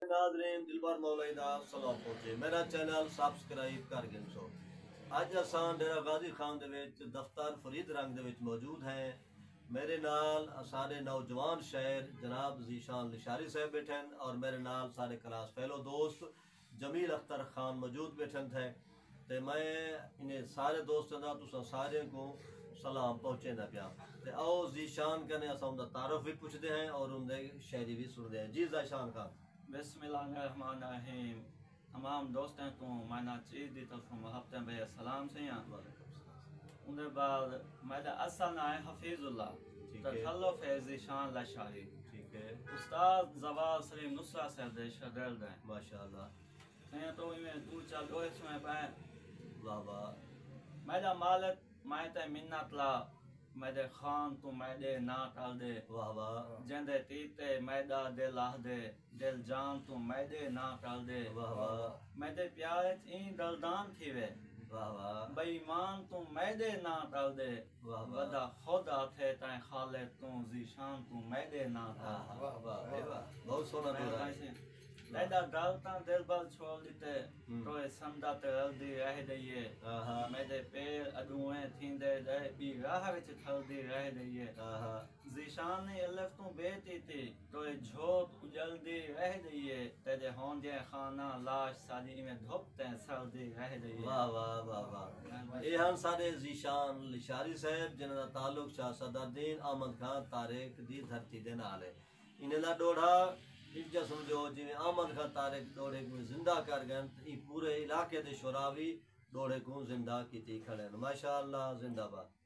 ناظرین دلبر مولائی دا سلام پہنچے میرا چینل سبسکرائب کر گن سو اج اساں ڈیرہ غازی خان دے وچ دفتر فرید رنگ دے وچ موجود ہیں میرے نال سارے نوجوان شاعر جناب ذیشان لشاری صاحب بیٹھے ہیں اور میرے نال سارے کلاس فیلو دوست جمیل اختر خان موجود بیٹھے تھے تے میں انہیں سارے دوستوں دا تساں سارے کو سلام پہنچے نہ پیا تے آؤ ذیشان کنے اساں ان دا تعارف بھی پوچھتے ہیں اور ان دے شاعری بھی سن دے ہیں جی ذیشان خان بسم اللہ الرحمن الرحیم تمام دوستوں کو میں چیز دی طرف محبت بے السلام سے ہیں ان کے بعد میرا اصل نام ہے حفیظ اللہ تخلف ہے ذیشان لشاری ٹھیک ہے استاد زوال سلیم نصرہ صاحب دے شاگرد ہیں ماشاءاللہ ہیں تو میں دو چار دوئے سمیں پائیں واہ واہ میرا مالک میں تے منت لا میرے خان تو میرے نات آل دے واہ واہ جندے تیتے میدا دل آہ دے دل جان تو میدے نات آل دے واہ واہ میدے پیارے این دلدان تھی وے واہ واہ بے ایمان تو میدے نات آل دے واہ واہ ودا خود آتھے تائیں خالق تو ذیشان تو میدے نات آل دے واہ واہ بہت سونا دورا ہے میدا دلتاں دل بل چھوڑ دیتے تو سمدہ تے رل دی رہ دئیے میدے پیر اڈوئیں تھیندے دے بی راہ وچ تھل دی رہ دئیے ذیشان نے الف تو بیتی تھی تو جھوت اجل دی رہ دئیے تیجے ہوندے خانہ لاش سادی میں دھوپتے سل دی رہ دئیے واہ واہ واہ واہ یہ ہن سارے ذیشان لشاری صاحب جنہاں دا تعلق شاہ صدرالدین احمد خان طارق دی دھرتی دے نال ہے انہیں دا ڈوڑا اجا سمجھو جی احمد خان طارق ڈوڑے کو زندہ کر گئے یہ پورے علاقے دے شراوی ڈوڑے کو زندہ کیتی کھڑے ماشاءاللہ زندہ باد